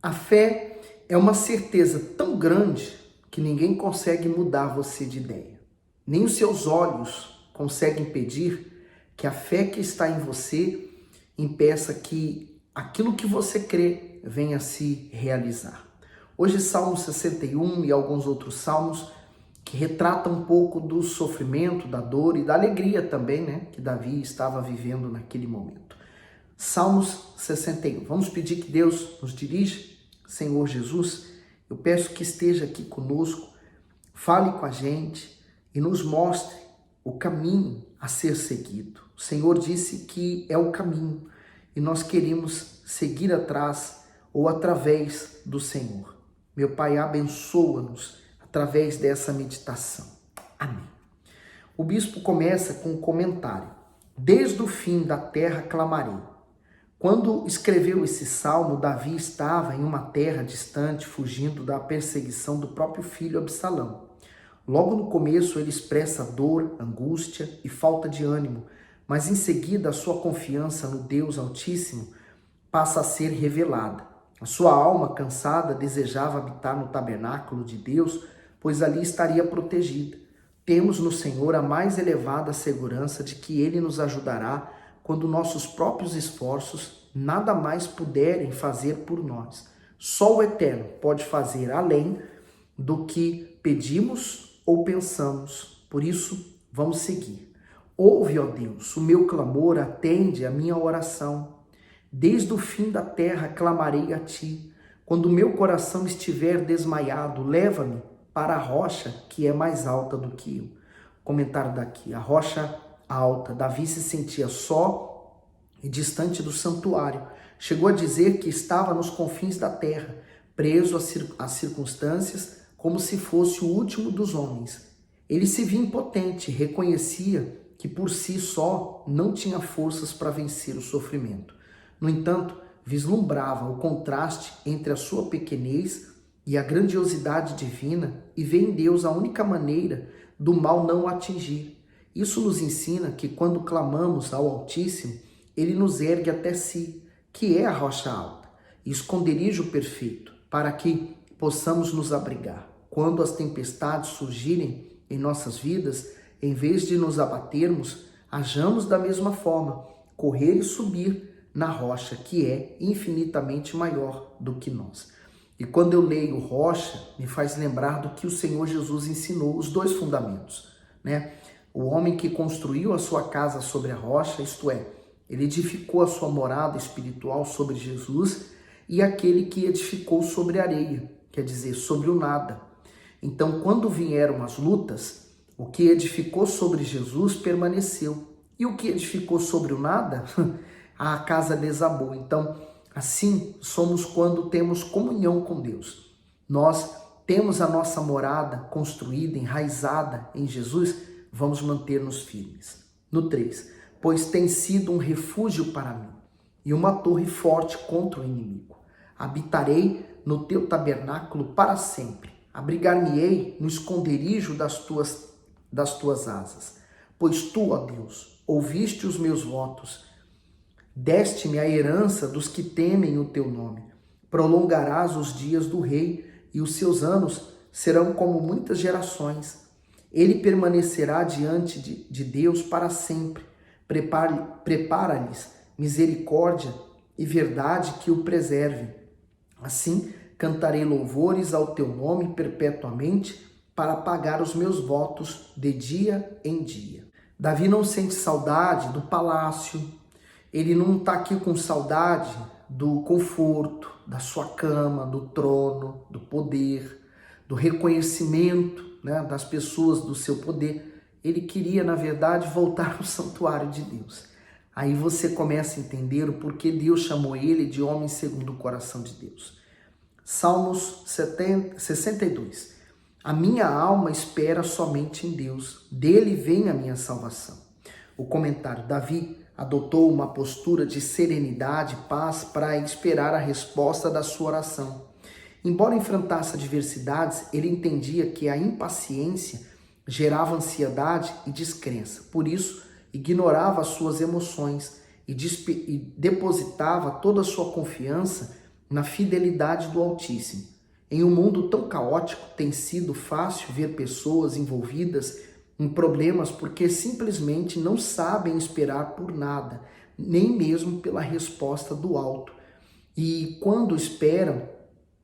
A fé é uma certeza tão grande que ninguém consegue mudar você de ideia. Nem os seus olhos conseguem impedir que a fé que está em você impeça que aquilo que você crê venha a se realizar. Hoje, Salmo 61 e alguns outros salmos que retratam um pouco do sofrimento, da dor e da alegria também, né, que Davi estava vivendo naquele momento. Salmos 61. Vamos pedir que Deus nos dirija. Senhor Jesus, eu peço que esteja aqui conosco, fale com a gente e nos mostre o caminho a ser seguido. O Senhor disse que é o caminho e nós queremos seguir atrás ou através do Senhor. Meu Pai, abençoa-nos através dessa meditação. Amém. O bispo começa com um comentário. Desde o fim da terra clamarei. Quando escreveu esse salmo, Davi estava em uma terra distante, fugindo da perseguição do próprio filho Absalão. Logo no começo ele expressa dor, angústia e falta de ânimo, mas em seguida a sua confiança no Deus Altíssimo passa a ser revelada. A sua alma cansada desejava habitar no tabernáculo de Deus, pois ali estaria protegida. Temos no Senhor a mais elevada segurança de que Ele nos ajudará quando nossos próprios esforços nada mais puderem fazer por nós. Só o Eterno pode fazer além do que pedimos ou pensamos. Por isso, vamos seguir. Ouve, ó Deus, o meu clamor, atende a minha oração. Desde o fim da terra clamarei a ti. Quando o meu coração estiver desmaiado, leva-me para a rocha que é mais alta do que eu. Comentário daqui, a rocha alta. Davi se sentia só e distante do santuário. Chegou a dizer que estava nos confins da terra, preso às circunstâncias, como se fosse o último dos homens. Ele se via impotente, reconhecia que por si só não tinha forças para vencer o sofrimento. No entanto, vislumbrava o contraste entre a sua pequenez e a grandiosidade divina e vê em Deus a única maneira do mal não o atingir. Isso nos ensina que quando clamamos ao Altíssimo, Ele nos ergue até si, que é a rocha alta, e esconderijo perfeito, para que possamos nos abrigar. Quando as tempestades surgirem em nossas vidas, em vez de nos abatermos, hajamos da mesma forma, correr e subir na rocha que é infinitamente maior do que nós. E quando eu leio rocha, me faz lembrar do que o Senhor Jesus ensinou, os dois fundamentos, né? O homem que construiu a sua casa sobre a rocha, isto é, ele edificou a sua morada espiritual sobre Jesus, e aquele que edificou sobre a areia, quer dizer, sobre o nada. Então, quando vieram as lutas, o que edificou sobre Jesus permaneceu, e o que edificou sobre o nada, a casa desabou. Então, assim somos quando temos comunhão com Deus. Nós temos a nossa morada construída, enraizada em Jesus, vamos manter-nos firmes. No 3, pois tem sido um refúgio para mim e uma torre forte contra o inimigo. Habitarei no teu tabernáculo para sempre. Abrigar-me-ei no esconderijo das tuas asas. Pois tu, ó Deus, ouviste os meus votos, deste-me a herança dos que temem o teu nome. Prolongarás os dias do rei e os seus anos serão como muitas gerações. Ele permanecerá diante de Deus para sempre. Prepara-lhes misericórdia e verdade que o preserve. Assim, cantarei louvores ao teu nome perpetuamente para pagar os meus votos de dia em dia. Davi não sente saudade do palácio, ele não está aqui com saudade do conforto, da sua cama, do trono, do poder, do reconhecimento, né, das pessoas, do seu poder. Ele queria, na verdade, voltar ao santuário de Deus. Aí você começa a entender o porquê Deus chamou ele de homem segundo o coração de Deus. Salmos 62. A minha alma espera somente em Deus, dele vem a minha salvação. O comentário, Davi adotou uma postura de serenidade e paz para esperar a resposta da sua oração. Embora enfrentasse adversidades, ele entendia que a impaciência gerava ansiedade e descrença. Por isso, ignorava as suas emoções e depositava toda a sua confiança na fidelidade do Altíssimo. Em um mundo tão caótico, tem sido fácil ver pessoas envolvidas em problemas porque simplesmente não sabem esperar por nada, nem mesmo pela resposta do alto. E quando esperam,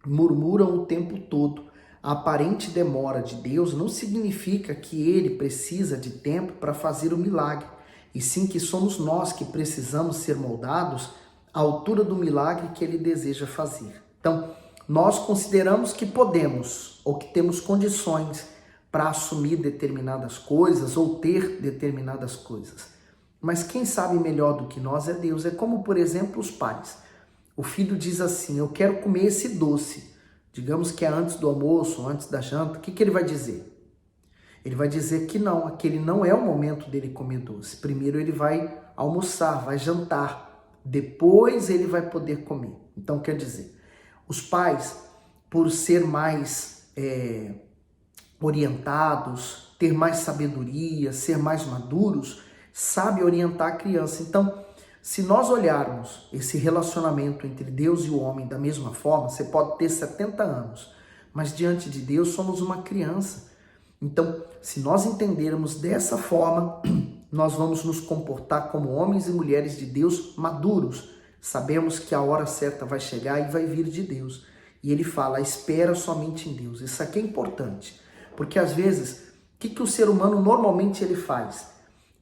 murmuram o tempo todo. A aparente demora de Deus não significa que ele precisa de tempo para fazer o milagre, e sim que somos nós que precisamos ser moldados à altura do milagre que ele deseja fazer. Então, nós consideramos que podemos ou que temos condições para assumir determinadas coisas ou ter determinadas coisas. Mas quem sabe melhor do que nós é Deus. É como, por exemplo, os pais. O filho diz assim: eu quero comer esse doce. Digamos que é antes do almoço, antes da janta. O que ele vai dizer? Ele vai dizer que não, aquele não é o momento dele comer doce. Primeiro ele vai almoçar, vai jantar. Depois ele vai poder comer. Então, quer dizer, os pais, por ser mais orientados, ter mais sabedoria, ser mais maduros, sabem orientar a criança. Então, se nós olharmos esse relacionamento entre Deus e o homem da mesma forma, você pode ter 70 anos, mas diante de Deus somos uma criança. Então, se nós entendermos dessa forma, nós vamos nos comportar como homens e mulheres de Deus maduros. Sabemos que a hora certa vai chegar e vai vir de Deus. E ele fala: espera somente em Deus. Isso aqui é importante, porque às vezes, o que o ser humano normalmente ele faz?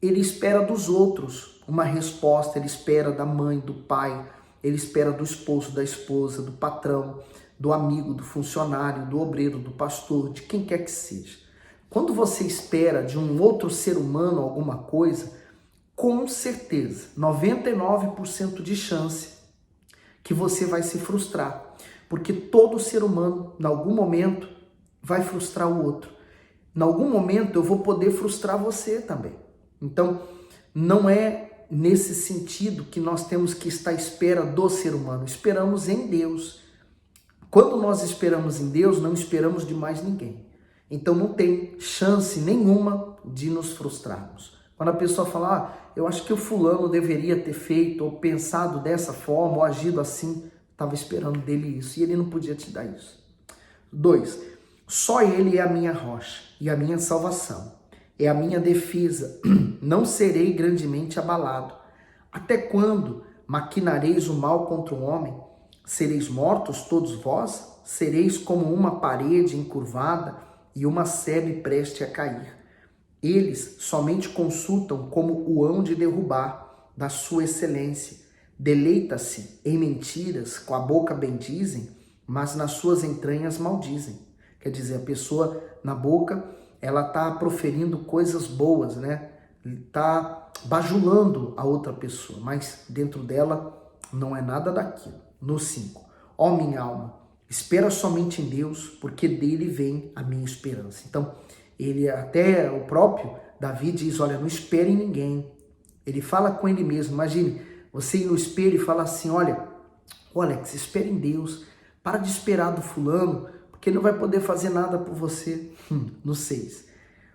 Ele espera dos outros uma resposta, ele espera da mãe, do pai, ele espera do esposo, da esposa, do patrão, do amigo, do funcionário, do obreiro, do pastor, de quem quer que seja. Quando você espera de um outro ser humano alguma coisa, com certeza, 99% de chance que você vai se frustrar. Porque todo ser humano, em algum momento, vai frustrar o outro. Em algum momento eu vou poder frustrar você também. Então, não é nesse sentido que nós temos que estar à espera do ser humano. Esperamos em Deus. Quando nós esperamos em Deus, não esperamos de mais ninguém. Então não tem chance nenhuma de nos frustrarmos. Quando a pessoa fala: eu acho que o fulano deveria ter feito ou pensado dessa forma ou agido assim, estava esperando dele isso e ele não podia te dar isso. 2. Só ele é a minha rocha e a minha salvação. É a minha defesa. Não serei grandemente abalado. Até quando maquinareis o mal contra o homem? Sereis mortos todos vós? Sereis como uma parede encurvada e uma sebe preste a cair. Eles somente consultam como o hão de derrubar da sua excelência. Deleita-se em mentiras, com a boca bendizem, mas nas suas entranhas maldizem. Quer dizer, a pessoa na boca, ela está proferindo coisas boas, né? Está bajulando a outra pessoa, mas dentro dela não é nada daquilo. No 5, ó minha alma, espera somente em Deus, porque dele vem a minha esperança. Então, ele até o próprio Davi diz: olha, não espere em ninguém. Ele fala com ele mesmo. Imagine você ir no espelho e falar assim: olha, Alex, espere em Deus, para de esperar do fulano, porque ele não vai poder fazer nada por você. No 6,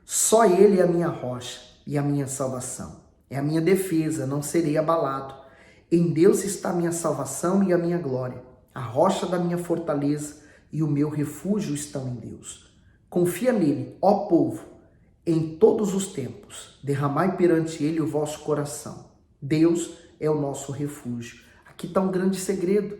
só ele é a minha rocha e a minha salvação. É a minha defesa, não serei abalado. Em Deus está a minha salvação e a minha glória. A rocha da minha fortaleza e o meu refúgio estão em Deus. Confia nele, ó povo, em todos os tempos. Derramai perante ele o vosso coração. Deus é o nosso refúgio. Aqui está um grande segredo.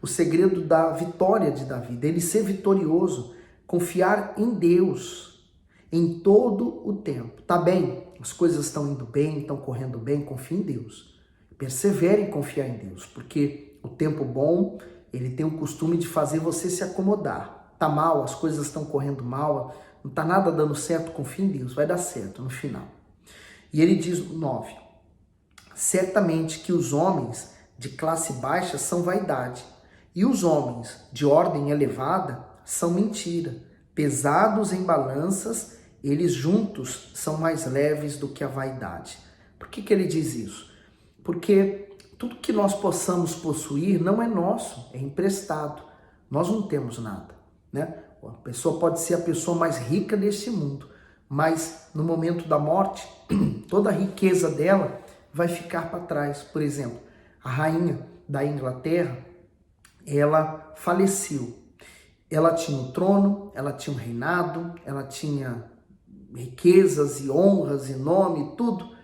O segredo da vitória de Davi, dele ser vitorioso. Confiar em Deus em todo o tempo. Tá bem? As coisas estão indo bem, estão correndo bem, confie em Deus. Persevere em confiar em Deus, porque o tempo bom, ele tem o costume de fazer você se acomodar. Tá mal, as coisas estão correndo mal, não tá nada dando certo, confie em Deus, vai dar certo no final. E ele diz no 9, certamente que os homens de classe baixa são vaidade, e os homens de ordem elevada são mentira. Pesados em balanças, eles juntos são mais leves do que a vaidade. Por que ele diz isso? Porque tudo que nós possamos possuir não é nosso, é emprestado. Nós não temos nada, né? A pessoa pode ser a pessoa mais rica deste mundo, mas no momento da morte, toda a riqueza dela vai ficar para trás. Por exemplo, a rainha da Inglaterra, ela faleceu. Ela tinha um trono, ela tinha um reinado, ela tinha riquezas e honras e nome, tudo.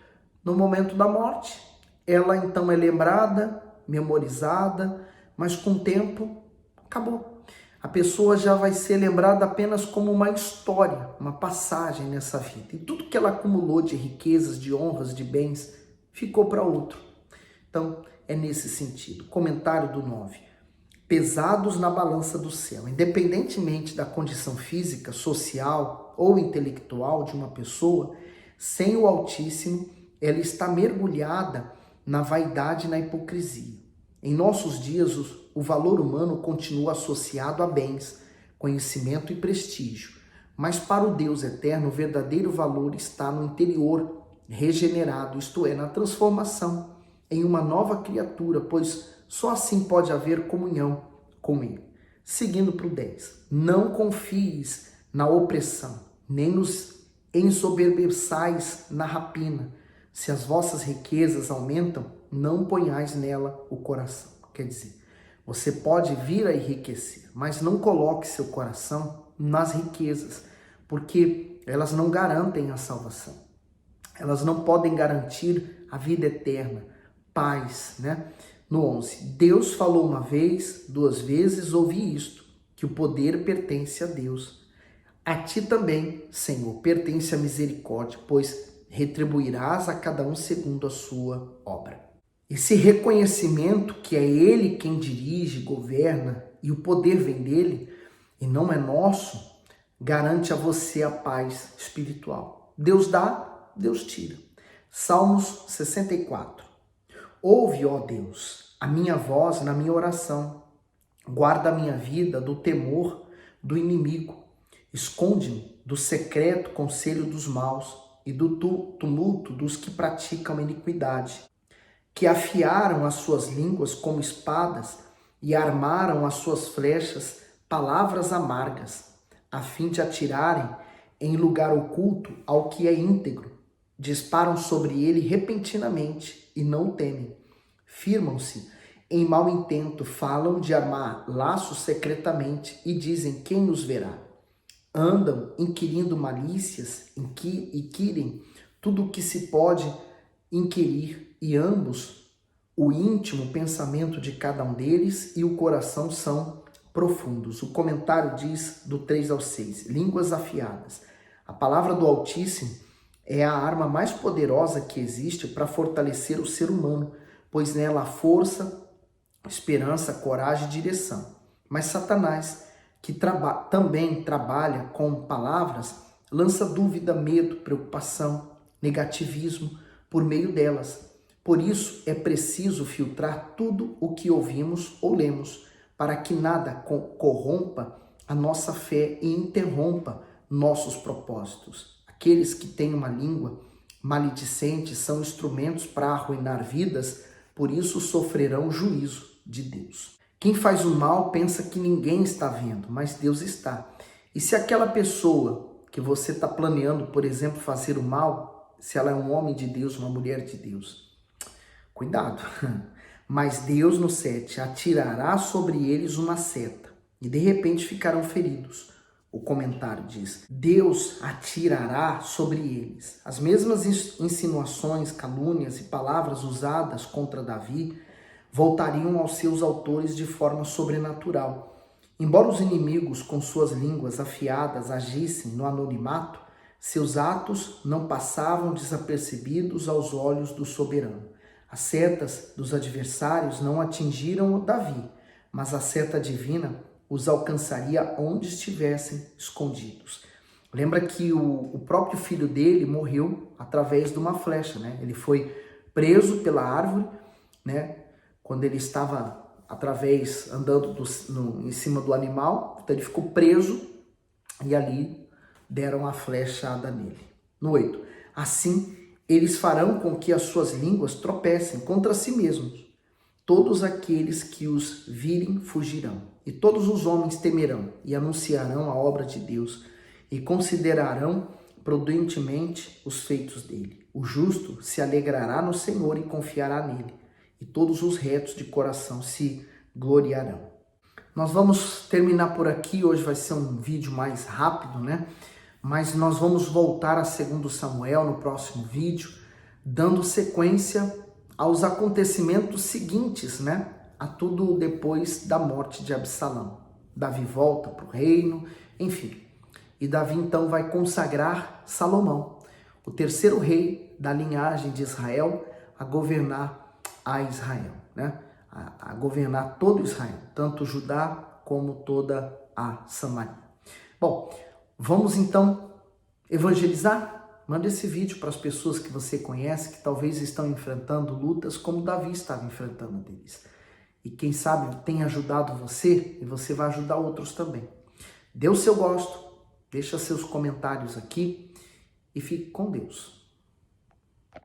No momento da morte, ela então é lembrada, memorizada, mas com o tempo acabou. A pessoa já vai ser lembrada apenas como uma história, uma passagem nessa vida. E tudo que ela acumulou de riquezas, de honras, de bens, ficou para outro. Então, é nesse sentido. Comentário do 9. Pesados na balança do céu. Independentemente da condição física, social ou intelectual de uma pessoa, sem o Altíssimo, ela está mergulhada na vaidade e na hipocrisia. Em nossos dias, o valor humano continua associado a bens, conhecimento e prestígio. Mas para o Deus eterno, o verdadeiro valor está no interior regenerado, isto é, na transformação em uma nova criatura, pois só assim pode haver comunhão com Ele. Seguindo para o 10. Não confies na opressão, nem nos ensoberbeçais na rapina. Se as vossas riquezas aumentam, não ponhais nela o coração. Quer dizer, você pode vir a enriquecer, mas não coloque seu coração nas riquezas, porque elas não garantem a salvação. Elas não podem garantir a vida eterna, paz, né? No 11, Deus falou uma vez, 2 vezes, ouvi isto, que o poder pertence a Deus. A ti também, Senhor, pertence a misericórdia, pois retribuirás a cada um segundo a sua obra. Esse reconhecimento que é Ele quem dirige, governa, e o poder vem dele, e não é nosso, garante a você a paz espiritual. Deus dá, Deus tira. Salmos 64. Ouve, ó Deus, a minha voz na minha oração. Guarda a minha vida do temor do inimigo. Esconde-me do secreto conselho dos maus e do tumulto dos que praticam iniquidade, que afiaram as suas línguas como espadas e armaram as suas flechas palavras amargas, a fim de atirarem em lugar oculto ao que é íntegro. Disparam sobre ele repentinamente e não o temem. Firmam-se em mau intento, falam de armar laços secretamente e dizem: quem nos verá? Andam inquirindo malícias, inquirem tudo o que se pode inquirir, e ambos, o íntimo pensamento de cada um deles e o coração são profundos. O comentário diz do 3 ao 6, línguas afiadas. A palavra do Altíssimo é a arma mais poderosa que existe para fortalecer o ser humano, pois nela há força, esperança, coragem e direção. Mas Satanás, que também trabalha com palavras, lança dúvida, medo, preocupação, negativismo por meio delas. Por isso é preciso filtrar tudo o que ouvimos ou lemos, para que nada corrompa a nossa fé e interrompa nossos propósitos. Aqueles que têm uma língua maledicente são instrumentos para arruinar vidas, por isso sofrerão juízo de Deus. Quem faz o mal pensa que ninguém está vendo, mas Deus está. E se aquela pessoa que você está planeando, por exemplo, fazer o mal, se ela é um homem de Deus, uma mulher de Deus, cuidado. Mas Deus, no 7, atirará sobre eles uma seta e de repente ficarão feridos. O comentário diz: Deus atirará sobre eles. As mesmas insinuações, calúnias e palavras usadas contra Davi voltariam aos seus autores de forma sobrenatural. Embora os inimigos com suas línguas afiadas agissem no anonimato, seus atos não passavam desapercebidos aos olhos do soberano. As setas dos adversários não atingiram Davi, mas a seta divina os alcançaria onde estivessem escondidos. Lembra que o próprio filho dele morreu através de uma flecha, né? Ele foi preso pela árvore, né? Quando ele estava andando em cima do animal, então ele ficou preso e ali deram a flechada nele. No 8, assim eles farão com que as suas línguas tropecem contra si mesmos. Todos aqueles que os virem fugirão, e todos os homens temerão e anunciarão a obra de Deus e considerarão prudentemente os feitos dele. O justo se alegrará no Senhor e confiará nele, e todos os retos de coração se gloriarão. Nós vamos terminar por aqui, hoje vai ser um vídeo mais rápido, né? Mas nós vamos voltar a 2 Samuel no próximo vídeo, dando sequência aos acontecimentos seguintes, né? A tudo depois da morte de Absalão. Davi volta para o reino, enfim. E Davi então vai consagrar Salomão, o terceiro rei da linhagem de Israel, a governar a Israel, né? A governar todo Israel, tanto Judá como toda a Samaria. Bom, vamos então evangelizar? Manda esse vídeo para as pessoas que você conhece, que talvez estão enfrentando lutas como Davi estava enfrentando deles. E quem sabe tem ajudado você e você vai ajudar outros também. Dê o seu gosto, deixa seus comentários aqui e fique com Deus.